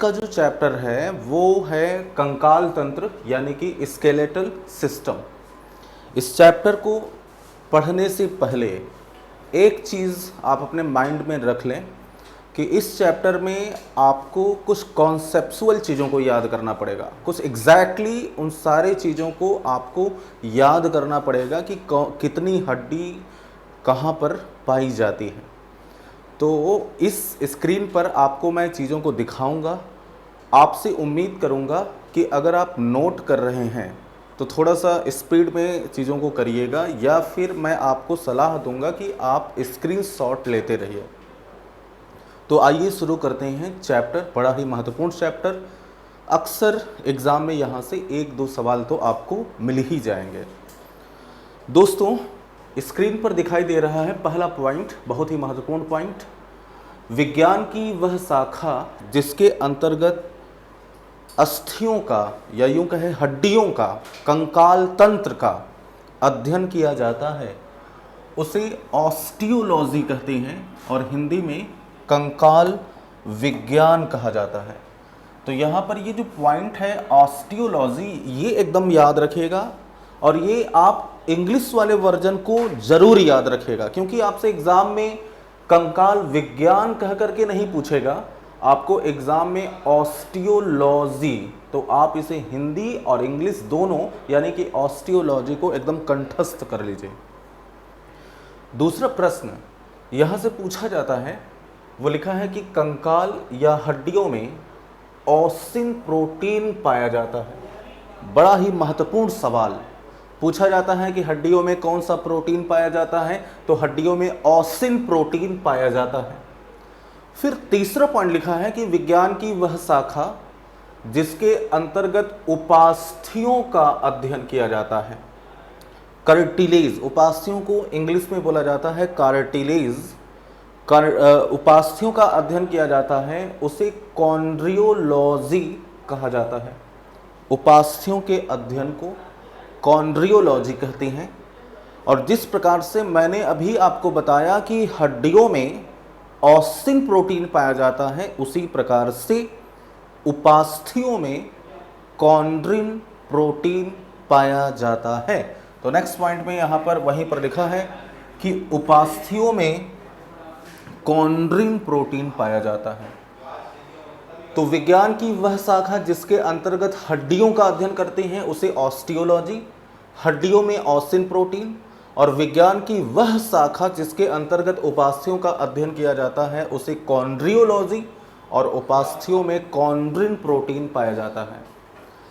का जो चैप्टर है वो है कंकाल तंत्र यानी कि स्केलेटल सिस्टम। इस चैप्टर को पढ़ने से पहले एक चीज़ आप अपने माइंड में रख लें कि इस चैप्टर में आपको कुछ कॉन्सेप्चुअल चीज़ों को याद करना पड़ेगा, कुछ एग्जैक्टली उन सारे चीज़ों को आपको याद करना पड़ेगा कि कितनी हड्डी कहाँ पर पाई जाती है। तो इस स्क्रीन पर आपको मैं चीज़ों को दिखाऊंगा। आपसे उम्मीद करूंगा कि अगर आप नोट कर रहे हैं तो थोड़ा सा स्पीड में चीज़ों को करिएगा, या फिर मैं आपको सलाह दूंगा कि आप स्क्रीनशॉट लेते रहिए। तो आइए शुरू करते हैं चैप्टर, बड़ा ही महत्वपूर्ण चैप्टर। अक्सर एग्ज़ाम में यहाँ से एक दो सवाल तो आपको मिल ही जाएंगे। दोस्तों, स्क्रीन पर दिखाई दे रहा है पहला पॉइंट, बहुत ही महत्वपूर्ण पॉइंट। विज्ञान की वह शाखा जिसके अंतर्गत अस्थियों का या यूं कहे हड्डियों का, कंकाल तंत्र का अध्ययन किया जाता है उसे ऑस्टियोलॉजी कहते हैं और हिंदी में कंकाल विज्ञान कहा जाता है। तो यहाँ पर ये जो पॉइंट है ऑस्टियोलॉजी, ये एकदम याद रखिएगा और ये आप इंग्लिश वाले वर्जन को ज़रूर याद रखिएगा, क्योंकि आपसे एग्ज़ाम में कंकाल विज्ञान कह करके नहीं पूछेगा, आपको एग्ज़ाम में ऑस्टियोलॉजी, तो आप इसे हिंदी और इंग्लिश दोनों यानी कि ऑस्टियोलॉजी को एकदम कंठस्थ कर लीजिए। दूसरा प्रश्न यहाँ से पूछा जाता है, वो लिखा है कि कंकाल या हड्डियों में ऑसिन प्रोटीन पाया जाता है। बड़ा ही महत्वपूर्ण सवाल पूछा जाता है कि हड्डियों में कौन सा प्रोटीन पाया जाता है, तो हड्डियों में ऑसिन प्रोटीन पाया जाता है। फिर तीसरा पॉइंट लिखा है कि विज्ञान की वह शाखा जिसके अंतर्गत उपास्थ्यों का अध्ययन किया जाता है, कार्टिलेज, उपास्थ्यों को इंग्लिश में बोला जाता है कार्टिलेज, उपास्थ्यों का अध्ययन किया जाता है उसे कॉन्ड्रियोलॉजी कहा जाता है। उपास्थ्यों के अध्ययन को कॉन्ड्रियोलॉजी कहते हैं। और जिस प्रकार से मैंने अभी आपको बताया कि हड्डियों में ऑसिन प्रोटीन पाया जाता है, उसी प्रकार से उपास्थ्यों में कॉन्ड्रिन प्रोटीन पाया जाता है। तो नेक्स्ट पॉइंट में यहाँ पर वहीं पर लिखा है कि उपास्थ्यों में कॉन्ड्रिन प्रोटीन पाया जाता है। तो विज्ञान की वह शाखा जिसके अंतर्गत हड्डियों का अध्ययन करते हैं उसे ऑस्टियोलॉजी, हड्डियों में ऑसिन प्रोटीन, और विज्ञान की वह शाखा जिसके अंतर्गत उपास्थ्यों का अध्ययन किया जाता है उसे कॉन्ड्रियोलॉजी, और उपास्थ्यों में कॉन्ड्रिन प्रोटीन पाया जाता है।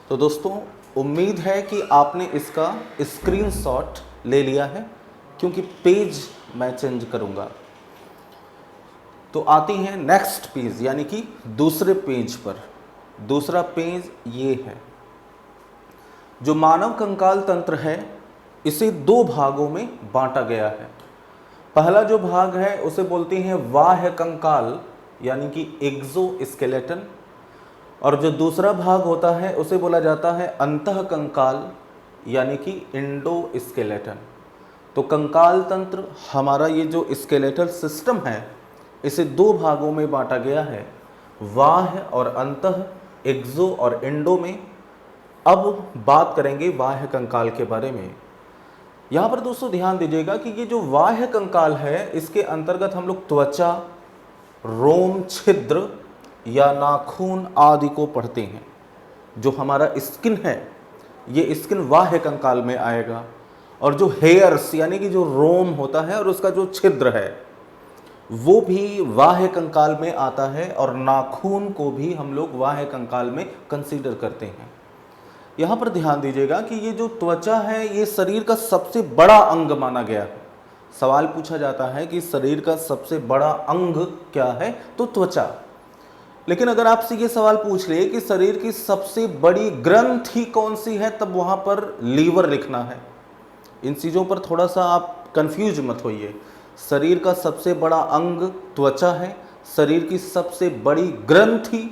तो दोस्तों, उम्मीद है कि आपने इसका स्क्रीनशॉट ले लिया है, क्योंकि पेज मैं चेंज करूंगा। तो आती हैं नेक्स्ट पेज यानी कि दूसरे पेज पर। दूसरा पेज ये है। जो मानव कंकाल तंत्र है इसे दो भागों में बांटा गया है। पहला जो भाग है उसे बोलते हैं बाह्य कंकाल यानी कि एक्सोस्केलेटन, और जो दूसरा भाग होता है उसे बोला जाता है अंतः कंकाल यानी कि एंडोस्केलेटन। तो कंकाल तंत्र, हमारा ये जो स्केलेटल सिस्टम है, इसे दो भागों में बांटा गया है, बाह्य और अंतः, एक्सो और एंडो में। अब बात करेंगे बाह्य कंकाल के बारे में। यहाँ पर दोस्तों ध्यान दीजिएगा कि ये जो बाह्य कंकाल है इसके अंतर्गत हम लोग त्वचा, रोम छिद्र या नाखून आदि को पढ़ते हैं। जो हमारा स्किन है ये स्किन बाह्य कंकाल में आएगा, और जो हेयर्स यानी कि जो रोम होता है और उसका जो छिद्र है वो भी बाह्य कंकाल में आता है, और नाखून को भी हम लोग बाह्य कंकाल में कंसीडर करते हैं। यहाँ पर ध्यान दीजिएगा कि ये जो त्वचा है ये शरीर का सबसे बड़ा अंग माना गया है। सवाल पूछा जाता है कि शरीर का सबसे बड़ा अंग क्या है, तो त्वचा। लेकिन अगर आपसे ये सवाल पूछ ले कि शरीर की सबसे बड़ी ग्रंथि कौन सी है, तब वहाँ पर लीवर लिखना है। इन चीज़ों पर थोड़ा सा आप कंफ्यूज मत होइए। शरीर का सबसे बड़ा अंग त्वचा है, शरीर की सबसे बड़ी ग्रंथि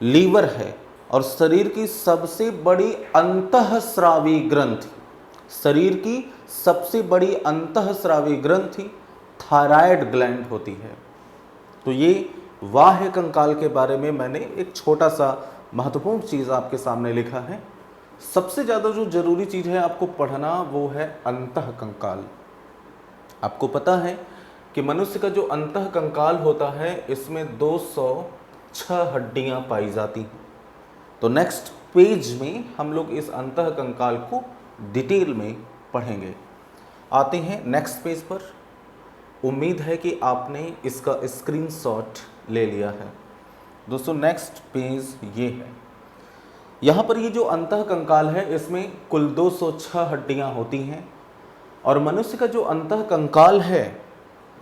लीवर है, और शरीर की सबसे बड़ी अंतःस्रावी ग्रंथि, शरीर की सबसे बड़ी अंतःस्रावी ग्रंथि थायराइड ग्लैंड होती है। तो ये बाह्य कंकाल के बारे में मैंने एक छोटा सा महत्वपूर्ण चीज़ आपके सामने लिखा है। सबसे ज़्यादा जो जरूरी चीज़ है आपको पढ़ना वो है अंतः कंकाल। आपको पता है कि मनुष्य का जो अंतः कंकाल होता है इसमें 206 हड्डियां पाई जाती हैं। तो नेक्स्ट पेज में हम लोग इस अंतः कंकाल को डिटेल में पढ़ेंगे। आते हैं नेक्स्ट पेज पर। उम्मीद है कि आपने इसका स्क्रीनशॉट ले लिया है। दोस्तों नेक्स्ट पेज ये है। यहाँ पर ये जो अंतः कंकाल है इसमें कुल 206 हड्डियाँ होती हैं और मनुष्य का जो अंतः कंकाल है,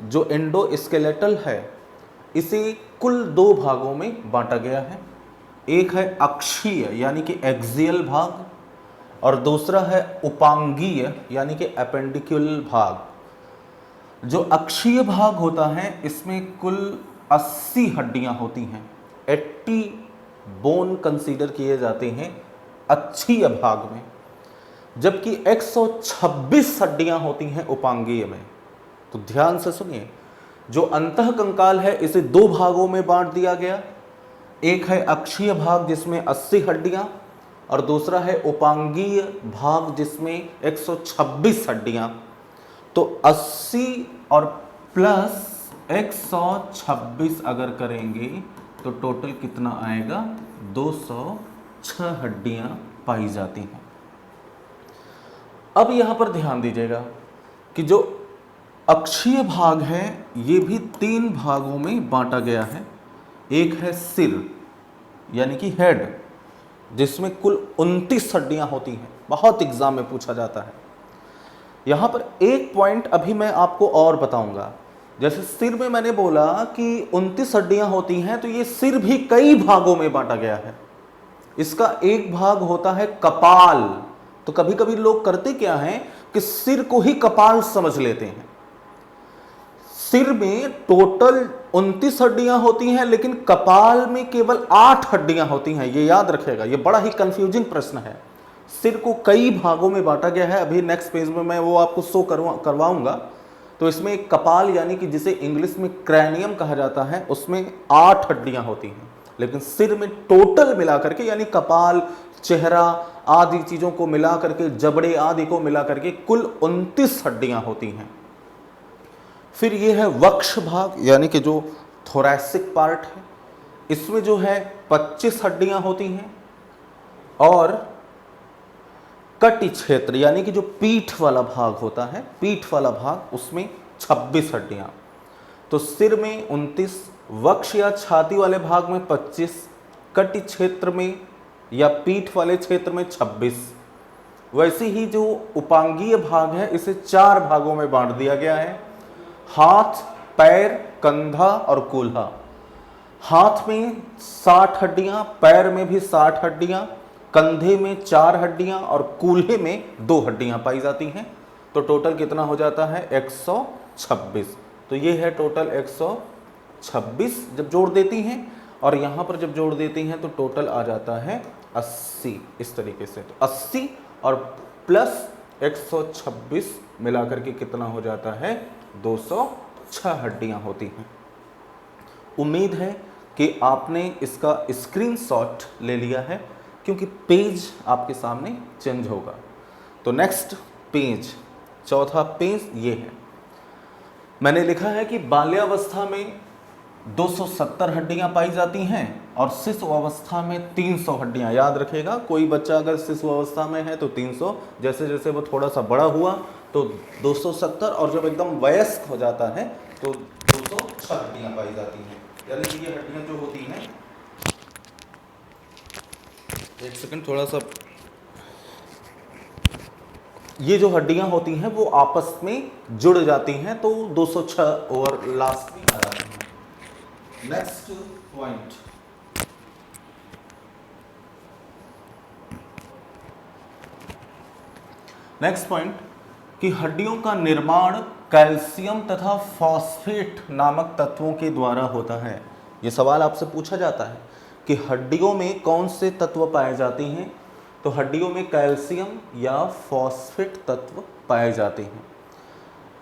जो एंडोस्केलेटल है, इसे कुल 2 भागों में बांटा गया है। एक है अक्षीय यानी कि एक्सियल भाग और दूसरा है उपांगीय यानी कि एपेंडिकुलर भाग। जो अक्षीय भाग होता है इसमें कुल 80 हड्डियां होती हैं। 80 बोन कंसीडर किए जाते हैं अक्षीय भाग में, जबकि 126 हड्डियां होती हैं उपांगीय में। तो ध्यान से सुनिए, जो अंतः कंकाल है इसे 2 भागों में बांट दिया गया। एक है अक्षीय भाग जिसमें 80 हड्डियां और दूसरा है उपांगीय भाग जिसमें 126 हड्डियां। तो 80 और प्लस 126 अगर करेंगे तो टोटल कितना आएगा? 206 हड्डियां पाई जाती हैं। अब यहां पर ध्यान दीजिएगा कि जो अक्षीय भाग है ये भी 3 भागों में बांटा गया है। एक है सिर यानी कि हेड, जिसमें कुल 29 हड्डियां होती हैं। बहुत एग्जाम में पूछा जाता है। यहां पर एक पॉइंट अभी मैं आपको और बताऊंगा। जैसे सिर में मैंने बोला कि 29 हड्डियां होती हैं, तो ये सिर भी कई भागों में बांटा गया है। इसका एक भाग होता है कपाल। तो कभी कभी लोग करते क्या हैं कि सिर को ही कपाल समझ लेते हैं। सिर में टोटल 29 हड्डियां होती हैं, लेकिन कपाल में केवल 8 हड्डियां होती हैं। ये याद रखेगा, ये बड़ा ही कंफ्यूजिंग प्रश्न है। सिर को कई भागों में बांटा गया है। अभी नेक्स्ट पेज में मैं वो आपको शो करवाऊंगा। तो इसमें एक कपाल यानी कि जिसे इंग्लिश में क्रैनियम कहा जाता है, उसमें 8 हड्डियां होती हैं, लेकिन सिर में टोटल मिलाकर के यानी कपाल, चेहरा आदि चीजों को मिला करके, जबड़े आदि को मिला करके कुल 29 हड्डियां होती हैं। फिर ये है वक्ष भाग यानी कि जो थोरैसिक पार्ट है, इसमें जो है 25 हड्डियां होती हैं। और कटी क्षेत्र यानी कि जो पीठ वाला भाग होता है, पीठ वाला भाग, उसमें 26 हड्डियां। तो सिर में 29, वक्ष या छाती वाले भाग में 25, कटी क्षेत्र में या पीठ वाले क्षेत्र में 26। वैसे ही जो उपांगीय भाग है इसे 4 भागों में बांट दिया गया है। हाथ, पैर, कंधा और कूल्हा। हाथ में 60 हड्डियां, पैर में भी 60 हड्डियां, कंधे में 4 हड्डियां और कूल्हे में 2 हड्डियां पाई जाती हैं। तो टोटल कितना हो जाता है? 126। तो ये है टोटल 126 जब जोड़ देती हैं, और यहां पर जब जोड़ देती हैं तो टोटल आ जाता है 80। इस तरीके से तो 80 और प्लस 126 मिलाकर के कितना हो जाता है? 206 हड्डियां होती हैं। उम्मीद है कि आपने इसका स्क्रीनशॉट ले लिया है, क्योंकि पेज आपके सामने चेंज होगा। तो नेक्स्ट पेज, चौथा पेज ये है। मैंने लिखा है कि बाल्यावस्था में 270 हड्डियां पाई जाती हैं और शिशु अवस्था में 300 हड्डियां। याद रखेगा, कोई बच्चा अगर शिशु अवस्था में है तो 300, जैसे जैसे वो थोड़ा सा बड़ा हुआ तो 270, और जब एकदम वयस्क हो जाता है तो 206 हड्डियां पाई जाती हैं। यानी कि ये हड्डियां जो होती हैं, एक सेकंड, थोड़ा सा, ये जो हड्डियां होती हैं वो आपस में जुड़ जाती हैं, तो 206 और लास्ट में आ जाती हैं। नेक्स्ट पॉइंट, नेक्स्ट पॉइंट कि हड्डियों का निर्माण कैल्शियम तथा फॉस्फेट नामक तत्वों के द्वारा होता है। ये सवाल आपसे पूछा जाता है कि हड्डियों में कौन से तत्व पाए जाते हैं? तो हड्डियों में कैल्शियम या फॉस्फेट तत्व पाए जाते हैं।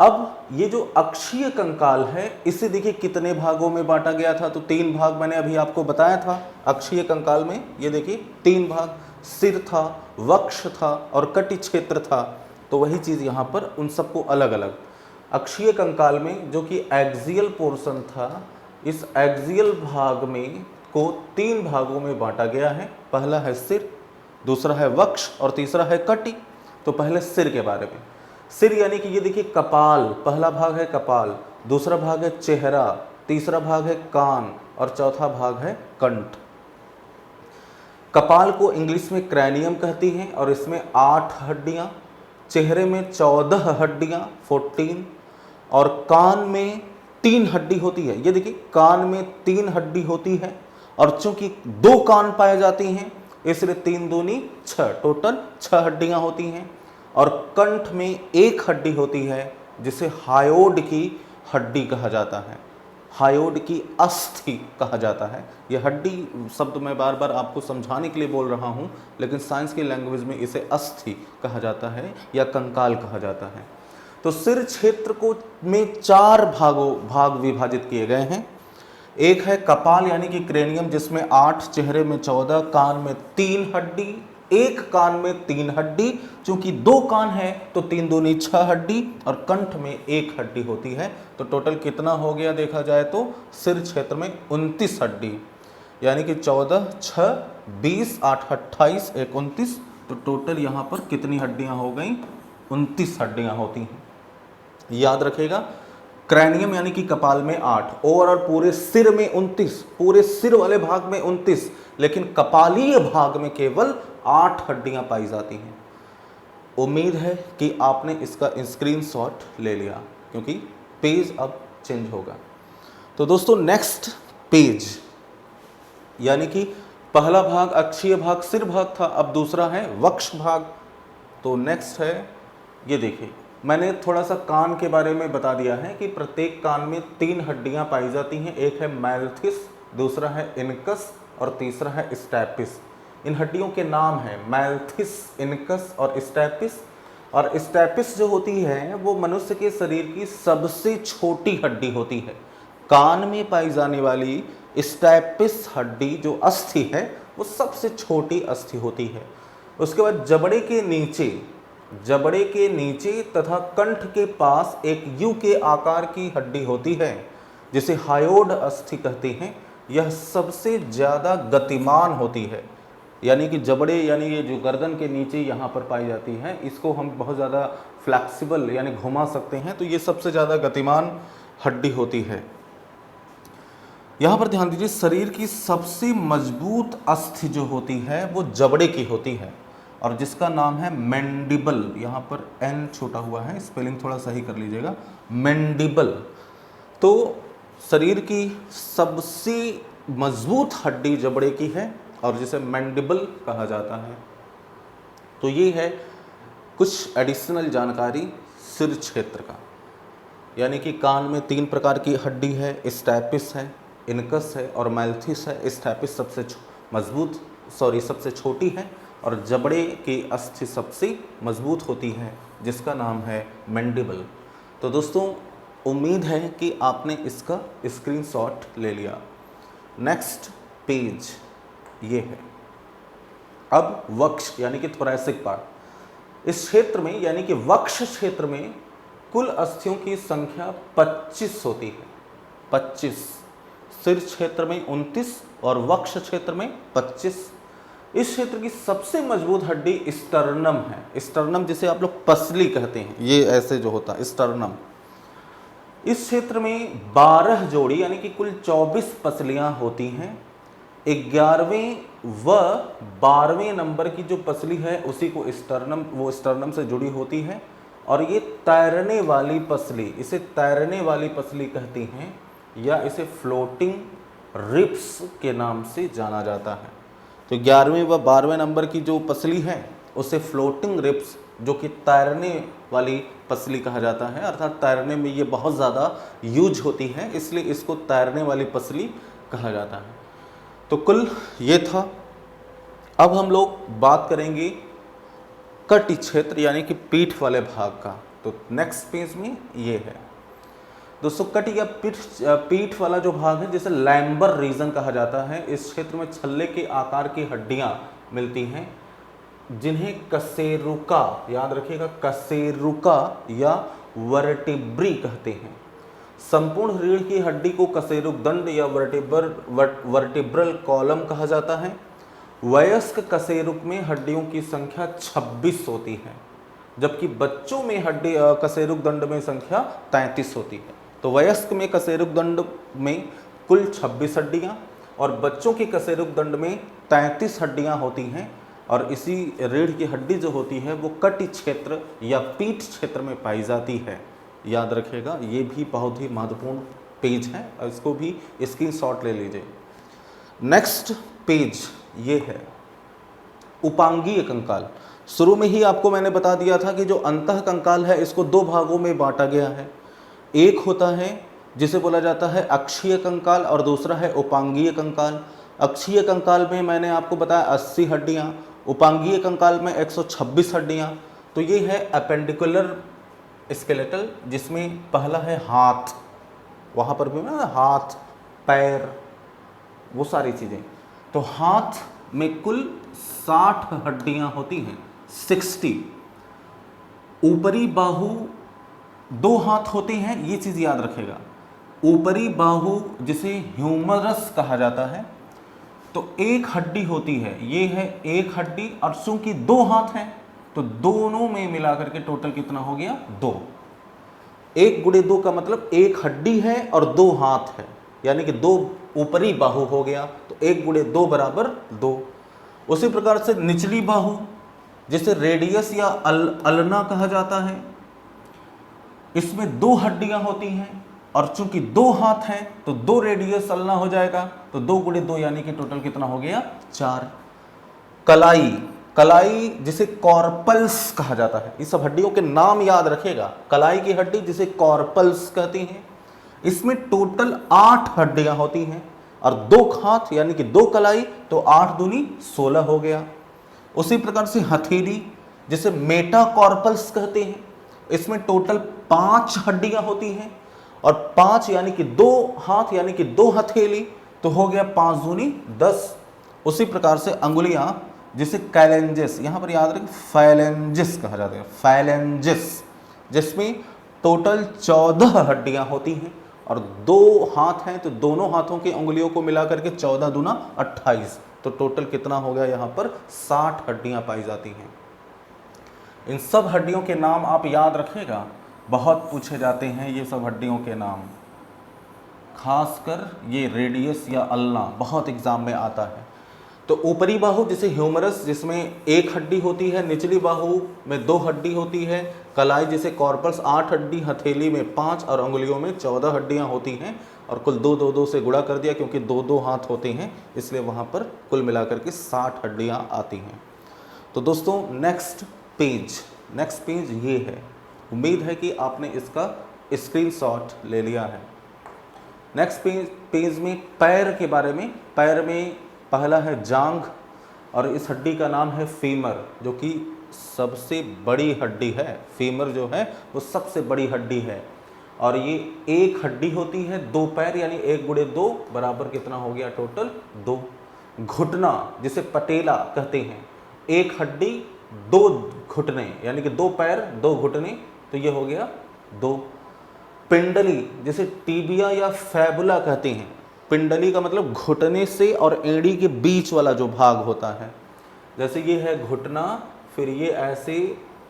अब ये जो अक्षीय कंकाल है इसे देखिए कितने भागों में बांटा गया था, तो 3 भाग मैंने अभी आपको बताया था। अक्षीय कंकाल में ये देखिए 3 भाग, सिर था, वक्ष था और कटी क्षेत्र था। तो वही चीज़ यहाँ पर उन सबको अलग अलग। अक्षीय कंकाल में जो कि एक्सियल पोर्शन था, इस एक्सियल भाग में को 3 भागों में बांटा गया है। पहला है सिर, दूसरा है वक्ष और तीसरा है कटी। तो पहले सिर के बारे में। सिर यानी कि ये देखिए कपाल, पहला भाग है कपाल, दूसरा भाग है चेहरा, तीसरा भाग है कान और चौथा भाग है कंठ। कपाल को इंग्लिश में क्रैनियम कहती हैं और इसमें 8 हड्डियां, चेहरे में 14 हड्डियां 14 और कान में 3 हड्डी होती है। ये देखिए कान में 3 हड्डी होती है और चूंकि 2 कान पाए जाती हैं इसलिए 3 दूनी 6, टोटल 6 हड्डियां होती हैं। और कंठ में 1 हड्डी होती है जिसे हायोड की हड्डी कहा जाता है, हायोड की अस्थि कहा जाता है। यह हड्डी शब्द मैं बार बार आपको समझाने के लिए बोल रहा हूँ, लेकिन साइंस की लैंग्वेज में इसे अस्थि कहा जाता है या कंकाल कहा जाता है। तो सिर क्षेत्र को में 4 भाग विभाजित किए गए हैं। एक है कपाल यानी कि क्रेनियम जिसमें 8, चेहरे में 14, कान में 3 हड्डी, 1 कान में 3 हड्डी, चूंकि 2 कान है तो 3 दूनी 6 हड्डी और कंठ में 1 हड्डी होती है। तो टोटल कितना हो गया देखा जाए तो सिर क्षेत्र में 29 हड्डी, यानी कि 14, 6, 20, 8, 28, 1, 29। तो टोटल यहाँ पर कितनी हड्डियाँ हो गई? 29 हड्डियाँ होती हैं। याद रखेगा, क्रैनियम यानी कि कपाल में 8, ओवरऑल पूरे सिर में 29, पूरे सिर वाले भाग में 29, लेकिन कपालीय भाग में केवल 8 हड्डियां पाई जाती हैं। उम्मीद है कि आपने इसका स्क्रीनशॉट ले लिया क्योंकि पेज अब चेंज होगा। तो दोस्तों नेक्स्ट पेज, यानी कि पहला भाग अक्षीय भाग सिर भाग था, अब दूसरा है वक्ष भाग। तो नेक्स्ट है, ये देखिए मैंने थोड़ा सा कान के बारे में बता दिया है कि प्रत्येक कान में 3 हड्डियां पाई जाती हैं। एक है मैल्थिस, दूसरा है इनकस और तीसरा है स्टैपिस। इन हड्डियों के नाम हैं मैल्थिस, इनकस और स्टैपिस। और स्टैपिस जो होती है वो मनुष्य के शरीर की सबसे छोटी हड्डी होती है। कान में पाई जाने वाली स्टैपिस हड्डी जो अस्थि है वो सबसे छोटी अस्थि होती है। उसके बाद जबड़े के नीचे तथा कंठ के पास एक यू के आकार की हड्डी होती है जिसे हायोड अस्थि कहते हैं। यह सबसे ज़्यादा गतिमान होती है, यानी कि जबड़े यानी ये जो गर्दन के नीचे यहाँ पर पाई जाती है, इसको हम बहुत ज़्यादा फ्लैक्सिबल यानी घुमा सकते हैं। तो ये सबसे ज़्यादा गतिमान हड्डी होती है। यहाँ पर ध्यान दीजिए, शरीर की सबसे मजबूत अस्थि जो होती है वो जबड़े की होती है और जिसका नाम है मैंडिबल। यहाँ पर एन छोटा हुआ है, स्पेलिंग थोड़ा सही कर लीजिएगा, मैंडिबल। तो शरीर की सबसे मजबूत हड्डी जबड़े की है और जिसे मैंडिबल कहा जाता है। तो ये है कुछ एडिशनल जानकारी सिर क्षेत्र का, यानी कि कान में 3 प्रकार की हड्डी है, स्टैपिस है, इनकस है और मैल्थिस है। स्टैपिस सबसे छोटी है और जबड़े की अस्थि सबसे मजबूत होती है जिसका नाम है मैंडिबल। तो दोस्तों उम्मीद है कि आपने इसका स्क्रीनशॉट ले लिया। नेक्स्ट पेज ये है। अब वक्ष यानी कि थोरैसिक पार्ट, इस क्षेत्र में यानी कि वक्ष क्षेत्र में कुल अस्थियों की संख्या 25 होती है। 25, सिर क्षेत्र में 29 और वक्ष क्षेत्र में 25। इस क्षेत्र की सबसे मजबूत हड्डी स्टर्नम है। स्टर्नम जिसे आप लोग पसली कहते हैं, ये ऐसे जो होता है स्टर्नम। इस क्षेत्र में 12 जोड़ी यानी कि कुल 24 पसलियां होती हैं। 11वें व 12वें नंबर की जो पसली है उसी को स्टर्नम से जुड़ी होती है। और ये तैरने वाली पसली, इसे तैरने वाली पसली कहती हैं या इसे फ्लोटिंग रिब्स के नाम से जाना जाता है। तो 11वें व 12वें नंबर की जो पसली है उसे फ्लोटिंग रिब्स, जो कि तैरने वाली पसली कहा जाता है, अर्थात तैरने में ये बहुत ज़्यादा यूज होती है, इसलिए इसको तैरने वाली पसली कहा जाता है। तो कुल ये था। अब हम लोग बात करेंगे कटी क्षेत्र यानी कि पीठ वाले भाग का। तो नेक्स्ट पेज में ये है दोस्तों, कट या पीठ वाला जो भाग है जिसे लैम्बर रीजन कहा जाता है, इस क्षेत्र में छल्ले के आकार की हड्डियां मिलती हैं जिन्हें कशेरुका, याद रखिएगा, कशेरुका या वर्टिब्री कहते हैं। संपूर्ण रीढ़ की हड्डी को कशेरुक दंड या वर्टिब्रल कॉलम कहा जाता है। वयस्क कशेरुक में हड्डियों की संख्या 26 होती है, जबकि बच्चों में हड्डी कशेरुक दंड में संख्या 33 होती है। तो वयस्क में कशेरुक दंड में कुल 26 हड्डियां और बच्चों के कशेरुक दंड में 33 हड्डियां होती हैं। और इसी रीढ़ की हड्डी जो होती है वो कटी क्षेत्र या पीठ क्षेत्र में पाई जाती है। याद रखिएगा, ये भी बहुत ही महत्वपूर्ण पेज है और इसको भी स्क्रीनशॉट ले लीजिए। नेक्स्ट पेज ये है उपांगीय कंकाल। शुरू में ही आपको मैंने बता दिया था कि जो अंतः कंकाल है इसको दो भागों में बांटा गया है। एक होता है जिसे बोला जाता है अक्षीय कंकाल और दूसरा है उपांगीय कंकाल। अक्षीय कंकाल में मैंने आपको बताया 80 हड्डियाँ, उपांगीय कंकाल में 126 हड्डियाँ। तो ये है अपेंडिकुलर स्केलेटल, जिसमें पहला है हाथ, वहाँ पर भी ना हाथ, पैर, वो सारी चीज़ें। तो हाथ में कुल 60 हड्डियाँ होती हैं, 60। ऊपरी बाहु, दो हाथ होते हैं, ये चीज़ याद रखेगा। ऊपरी बाहु जिसे ह्यूमरस कहा जाता है, तो एक हड्डी होती है, ये है एक हड्डी, और चूंकि दो हाथ हैं तो दोनों में मिलाकर के टोटल कितना हो गया? 2। 1 गुणे 2 का मतलब एक हड्डी है और 2 हाथ है, यानी कि 2 ऊपरी बाहु हो गया। तो 1 गुणे 2 बराबर 2। उसी प्रकार से निचली बाहु जिसे रेडियस या अल्ना कहा जाता है, इसमें 2 हड्डियां होती हैं और चूंकि 2 हाथ हैं तो 2 रेडियस अल्ना हो जाएगा। तो 2 गुणे 2 यानी कि टोटल कितना हो गया? 4। कलाई, कलाई जिसे कॉर्पल्स कहा जाता है, इस सब हड्डियों के नाम याद रखेगा। कलाई की हड्डी जिसे कॉर्पल्स कहती हैं, इसमें टोटल 8 हड्डियां होती हैं और 2 हाथ यानी कि 2 कलाई, तो 8 दूनी 16 हो गया। उसी प्रकार से हथेली जिसे मेटाकॉर्पल्स कहते हैं, इसमें टोटल 5 हड्डियां होती हैं और 5 यानी कि 2 हाथ यानी कि 2 हथेली, तो हो गया 5 दूनी 10। उसी प्रकार से अंगुलियां जिसे कैलेंजिस, यहाँ पर याद रखें फाइलेंजिस कहा जाता है, फाइलेंजिस, जिसमें टोटल 14 हड्डियां होती हैं और 2 हाथ हैं, तो दोनों हाथों की उंगलियों को मिलाकर के 14 दूना 28, तो टोटल कितना हो गया? यहाँ पर 60 हड्डियां पाई जाती हैं। इन सब हड्डियों के नाम आप याद रखेगा, बहुत पूछे जाते हैं ये सब हड्डियों के नाम, खासकर ये रेडियस या अल्ना बहुत एग्जाम में आता है। तो ऊपरी बाहु जिसे ह्यूमरस, जिसमें 1 हड्डी होती है, निचली बाहु में 2 हड्डी होती है, कलाई जिसे कॉर्पल्स 8 हड्डी, हथेली में 5 और उंगलियों में 14 हड्डियां होती हैं और कुल 2 से गुणा कर दिया क्योंकि 2 हाथ होते हैं, इसलिए वहाँ पर कुल मिलाकर के 60 हड्डियां आती हैं। तो दोस्तों नेक्स्ट पेज ये है। उम्मीद है कि आपने इसका स्क्रीनशॉट ले लिया है। नेक्स्ट पेज में पैर के बारे में, पैर में पहला है जांघ और इस हड्डी का नाम है फीमर, जो कि सबसे बड़ी हड्डी है। फीमर जो है वो सबसे बड़ी हड्डी है और ये एक हड्डी होती है, 2 पैर, यानी 1 गुणे 2 बराबर कितना हो गया? टोटल 2। घुटना जिसे पटेला कहते हैं, 1 हड्डी 2 घुटने, यानी कि 2 पैर 2 घुटने, तो ये हो गया 2। पिंडली जिसे टीबिया या फैबुला कहते हैं, पिंडली का मतलब घुटने से और एड़ी के बीच वाला जो भाग होता है, जैसे ये है घुटना, फिर ये ऐसे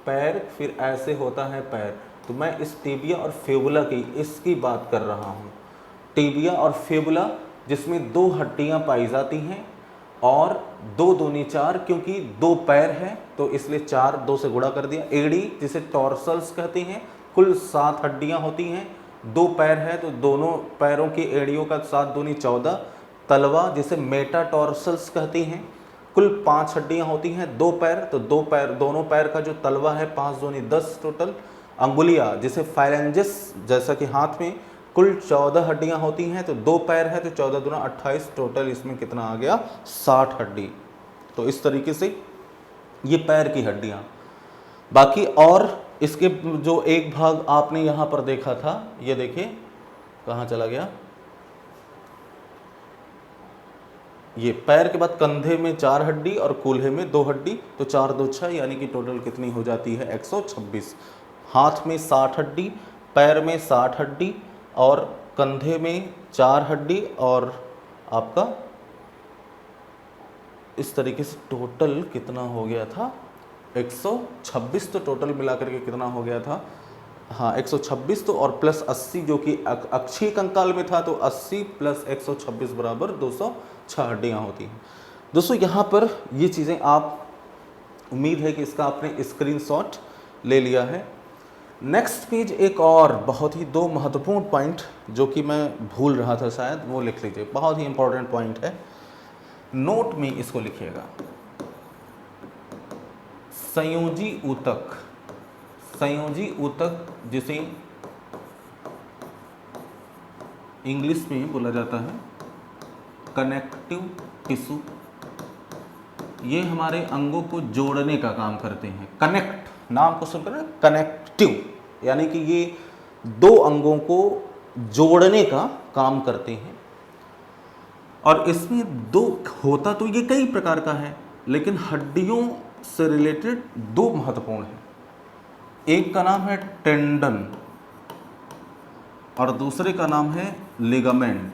पैर, फिर ऐसे होता है पैर। तो मैं इस टीबिया और फेबुला की इसकी बात कर रहा हूँ। टीबिया और फेबुला जिसमें 2 हड्डियाँ पाई जाती हैं और 2 दूनी 4, क्योंकि 2 पैर हैं तो इसलिए 4, 2 से गुणा कर दिया। एड़ी जिसे टॉर्सल्स कहते हैं, कुल 7 हड्डियाँ होती हैं, 2 पैर है तो दोनों पैरों की एड़ियों का 7 दूनी 14। तलवा जिसे मेटाटॉर्सल्स कहते हैं, कुल 5 हड्डियां होती हैं, 2 पैर, तो 2 पैर, दोनों पैर का जो तलवा है 5 दूनी 10 टोटल। अंगुलिया जिसे फाइलेंजिस, जैसा कि हाथ में, कुल 14 हड्डियां होती हैं, तो 2 पैर है तो 14 दूना 28, टोटल इसमें कितना आ गया? 60 हड्डी। तो इस तरीके से ये पैर की हड्डियां। बाकी और इसके जो एक भाग आपने यहाँ पर देखा था, ये देखिए कहाँ चला गया, ये पैर के बाद कंधे में 4 हड्डी और कूल्हे में 2 हड्डी, तो 4 2 6, यानी कि टोटल कितनी हो जाती है 126। हाथ में 60 हड्डी, पैर में 60 हड्डी और कंधे में 4 हड्डी और आपका इस तरीके से टोटल कितना हो गया था 126। तो टोटल मिलाकर के कितना हो गया था, हाँ 126, तो और प्लस 80 जो कि अक्षीय कंकाल में था, तो 80 प्लस 126 बराबर 206 हड्डियाँ होती हैं। दोस्तों यहाँ पर ये चीज़ें आप, उम्मीद है कि इसका आपने स्क्रीनशॉट ले लिया है। नेक्स्ट पेज एक और बहुत ही 2 महत्वपूर्ण पॉइंट जो कि मैं भूल रहा था शायद, वो लिख लीजिए, बहुत ही इंपॉर्टेंट पॉइंट है, नोट में इसको लिखिएगा। संयोजी ऊतक, संयोजी ऊतक जिसे इंग्लिश में बोला जाता है कनेक्टिव टिश्यू, ये हमारे अंगों को जोड़ने का काम करते हैं। कनेक्ट, नाम को सुनकर कनेक्टिव, यानी कि ये 2 अंगों को जोड़ने का काम करते हैं। और इसमें 2 होता तो ये कई प्रकार का है, लेकिन हड्डियों से रिलेटेड 2 महत्वपूर्ण है। एक का नाम है टेंडन और दूसरे का नाम है लिगामेंट।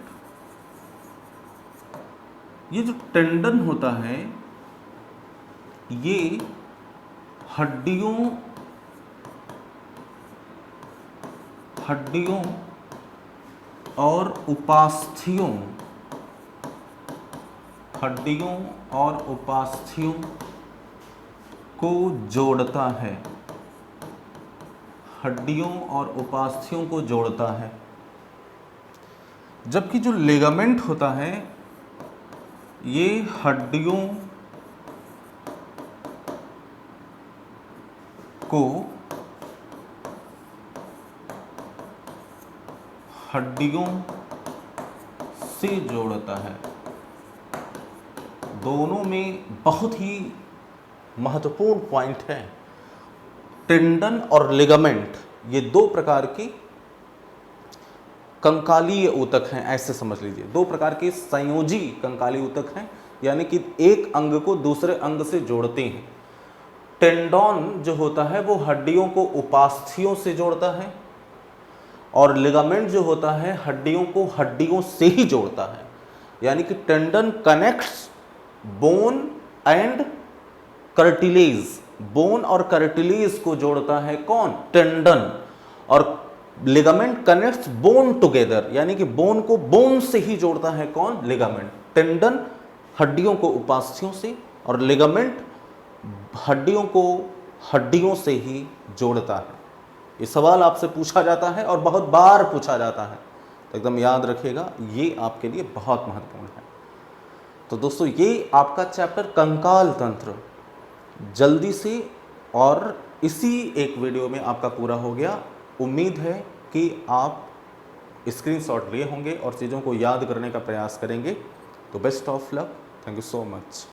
ये जो टेंडन होता है ये हड्डियों और उपास्थियों, हड्डियों और उपास्थियों को जोड़ता है, हड्डियों और उपास्थियों को जोड़ता है। जबकि जो लिगामेंट होता है ये हड्डियों को हड्डियों से जोड़ता है। दोनों में बहुत ही महत्वपूर्ण पॉइंट है। टेंडन और लिगामेंट ये 2 प्रकार की कंकालीय ऊतक हैं, ऐसे समझ लीजिए। 2 प्रकार के संयोजी कंकालीय ऊतक हैं, यानी कि एक अंग को दूसरे अंग से जोड़ते हैं। टेंडन जो होता है वो हड्डियों को उपास्थियों से जोड़ता है और लिगामेंट जो होता है हड्डियों को हड्डियों से ही जोड़ता है। यानी कि tendon connects bone and cartilage, bone और कार्टिलेज को जोड़ता है कौन, टेंडन। और लिगामेंट कनेक्ट्स बोन टुगेदर, यानी कि बोन को बोन से ही जोड़ता है कौन, लिगामेंट। टेंडन हड्डियों को उपास्थियों से और लिगामेंट हड्डियों को हड्डियों से ही जोड़ता है। ये सवाल आपसे पूछा जाता है और बहुत बार पूछा जाता है, तो एकदम याद रखिएगा, ये आपके लिए बहुत महत्वपूर्ण है। तो दोस्तों ये आपका चैप्टर कंकाल तंत्र जल्दी से और इसी एक वीडियो में आपका पूरा हो गया। उम्मीद है कि आप स्क्रीनशॉट लिए होंगे और चीज़ों को याद करने का प्रयास करेंगे। तो best of luck, thank you so much.